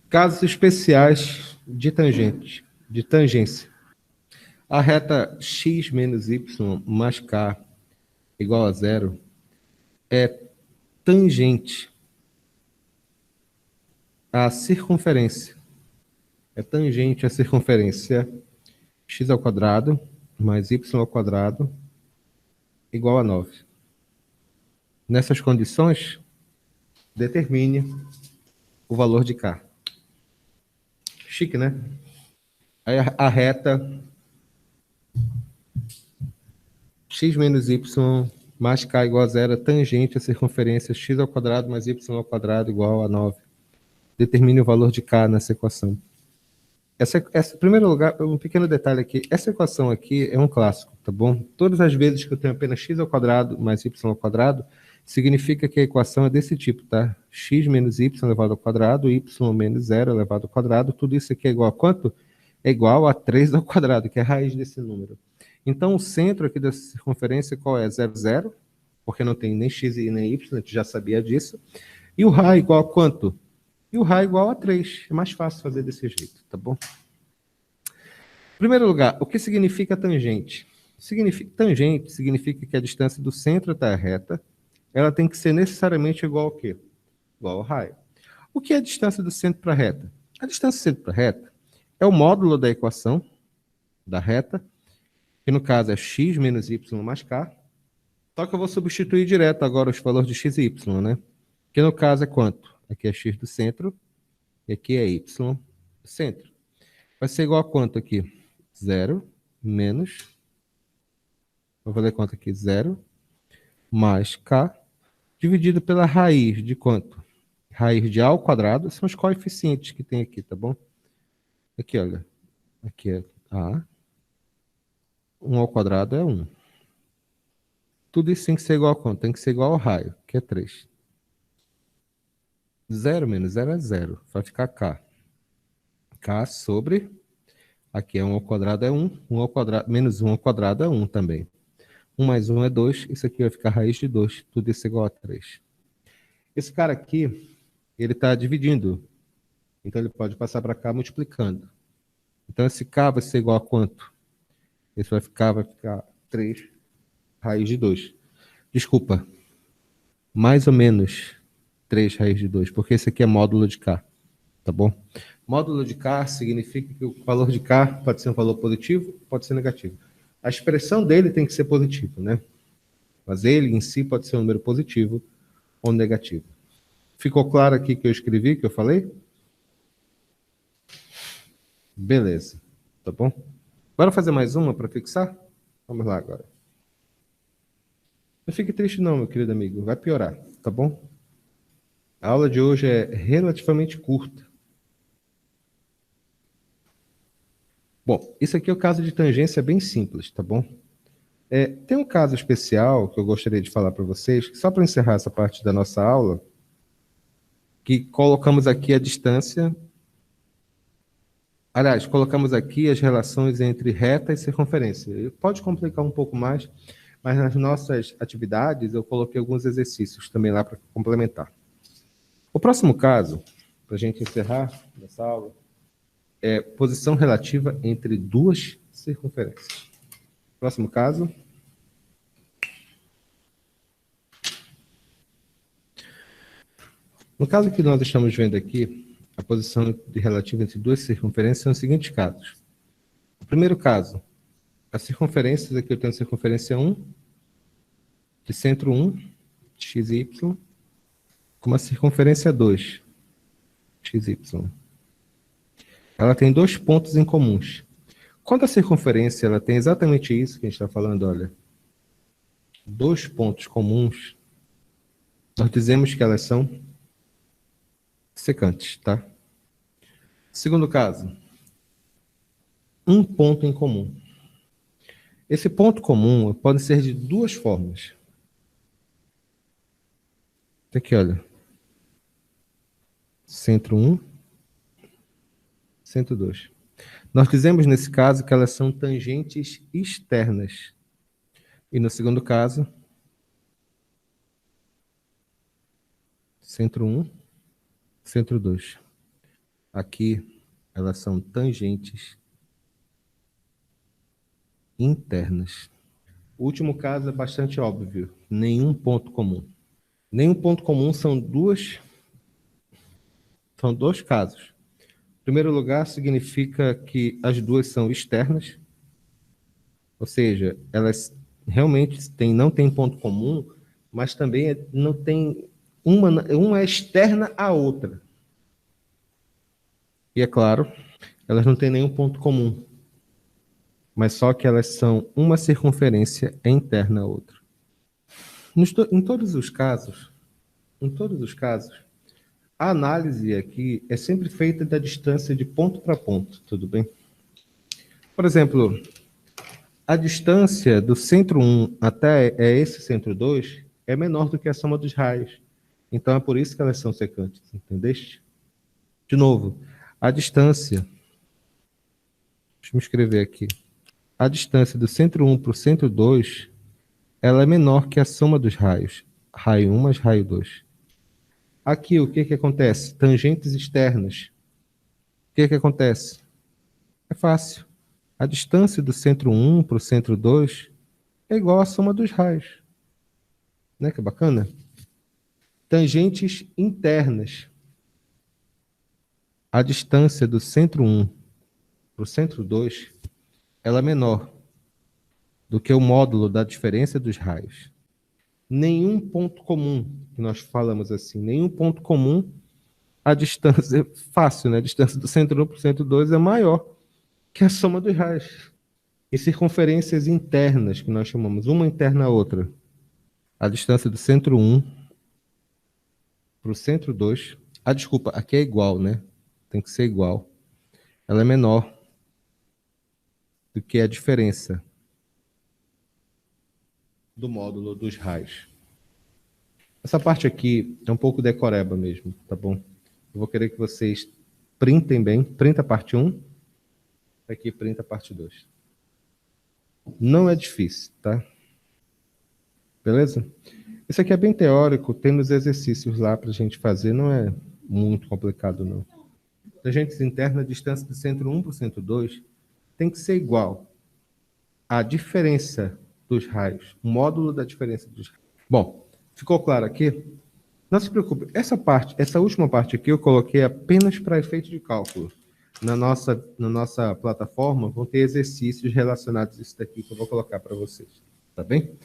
Casos especiais de tangência. A reta x menos y mais k igual a zero é tangente à circunferência. É tangente à circunferência x ao quadrado mais y ao quadrado igual a 9. Nessas condições, determine o valor de k. Chique, né? Aí a reta x menos y mais k igual a zero é tangente à circunferência x ao quadrado mais y ao quadrado igual a 9. Determine o valor de k nessa equação. Em primeiro lugar, um pequeno detalhe aqui. Essa equação aqui é um clássico, tá bom? Todas as vezes que eu tenho apenas x ao quadrado mais y ao quadrado, significa que a equação é desse tipo, tá? X menos y elevado ao quadrado, y menos 0 elevado ao quadrado, tudo isso aqui é igual a quanto? É igual a 3 ao quadrado, que é a raiz desse número. Então, o centro aqui dessa circunferência, qual é? 0, 0, porque não tem nem x e nem y, a gente já sabia disso. E o raio igual a quanto? E o raio igual a 3. É mais fácil fazer desse jeito, tá bom? Em primeiro lugar, o que significa tangente? Tangente significa que a distância do centro até a reta, ela tem que ser necessariamente igual ao quê? Igual ao raio. O que é a distância do centro para a reta? A distância do centro para a reta é o módulo da equação da reta, que no caso é x menos y mais k. Só que eu vou substituir direto agora os valores de x e y, né? Que no caso é quanto? Aqui é x do centro e aqui é y do centro. Vai ser igual a quanto aqui? 0 menos, vou fazer conta aqui, 0 mais k, dividido pela raiz de quanto? Raiz de a ao quadrado, são os coeficientes que tem aqui, tá bom? Aqui, olha, aqui é a, 1 ao quadrado é 1. Tudo isso tem que ser igual a quanto? Tem que ser igual ao raio, que é 3. 0 menos 0 é 0, vai ficar k. K sobre, aqui é 1 ao quadrado é 1, 1 ao quadrado, menos 1 ao quadrado é 1 também. 1 mais 1 é 2, isso aqui vai ficar raiz de 2, tudo isso é igual a 3. Esse cara aqui, ele está dividindo, então ele pode passar para cá multiplicando. Então esse k vai ser igual a quanto? Esse vai ficar 3 raiz de 2. Desculpa, mais ou menos 3 raiz de 2, porque esse aqui é módulo de k, tá bom? Módulo de k significa que o valor de k pode ser um valor positivo, pode ser negativo. A expressão dele tem que ser positiva, né? Mas ele em si pode ser um número positivo ou negativo. Ficou claro aqui que eu escrevi, que eu falei? Beleza, tá bom? Bora fazer mais uma para fixar? Vamos lá agora. Não fique triste não, meu querido amigo, vai piorar, tá bom? A aula de hoje é relativamente curta. Bom, isso aqui é o caso de tangência bem simples, tá bom? Tem um caso especial que eu gostaria de falar para vocês, só para encerrar essa parte da nossa aula, que colocamos aqui a distância. Aliás, colocamos aqui as relações entre reta e circunferência. Pode complicar um pouco mais, mas nas nossas atividades eu coloquei alguns exercícios também lá para complementar. O próximo caso, para a gente encerrar essa aula, é posição relativa entre duas circunferências. Próximo caso. No caso que nós estamos vendo aqui, a posição relativa entre duas circunferências são os seguintes casos. O primeiro caso, as circunferências, aqui eu tenho a circunferência 1, de centro 1, x e y, com uma circunferência 2, x, y. Ela tem dois pontos em comuns. Quando a circunferência ela tem exatamente isso que a gente está falando, olha, dois pontos comuns, nós dizemos que elas são secantes, tá? Segundo caso, um ponto em comum. Esse ponto comum pode ser de duas formas. Aqui, olha. Centro 1, centro 2. Nós dizemos nesse caso que elas são tangentes externas. E no segundo caso, centro 1, centro 2. Aqui, elas são tangentes internas. O último caso é bastante óbvio. Nenhum ponto comum. Nenhum ponto comum são dois casos. Em primeiro lugar, significa que as duas são externas, ou seja, elas realmente não têm ponto comum, mas também não tem uma é externa à outra. E é claro, elas não têm nenhum ponto comum, mas só que elas são uma circunferência interna à outra. Em todos os casos, a análise aqui é sempre feita da distância de ponto para ponto, tudo bem? Por exemplo, a distância do centro 1 até esse centro 2 é menor do que a soma dos raios. Então é por isso que elas são secantes, entendeste? De novo, a distância, deixa eu me escrever aqui, a distância do centro 1 para o centro 2, ela é menor que a soma dos raios, raio 1 mais raio 2. Aqui, o que acontece? Tangentes externas. O que acontece? É fácil. A distância do centro 1 para o centro 2 é igual à soma dos raios. Né? Que bacana? Tangentes internas. A distância do centro 1 para o centro 2 ela é menor do que o módulo da diferença dos raios. Nenhum ponto comum, que nós falamos assim, nenhum ponto comum, a distância, fácil, né? A distância do centro 1 para o centro 2 é maior que a soma dos raios. E circunferências internas, que nós chamamos uma interna à outra. A distância do centro 1 para o centro 2. Ah, desculpa, aqui é igual, né? Tem que ser igual. Ela é menor do que a diferença do módulo dos raios. Essa parte aqui é um pouco decoreba mesmo, tá bom? Eu vou querer que vocês printem bem. Printa a parte 1. Aqui printa a parte 2. Não é difícil, tá? Beleza? Isso aqui é bem teórico, tem nos exercícios lá para a gente fazer, não é muito complicado, não. Tangentes internas, a distância do centro 1 para o centro 2 tem que ser igual à diferença dos raios, o módulo da diferença dos raios. Bom, ficou claro aqui? Não se preocupe, essa última parte aqui eu coloquei apenas para efeito de cálculo. Na nossa plataforma vão ter exercícios relacionados a isso daqui que eu vou colocar para vocês, tá bem?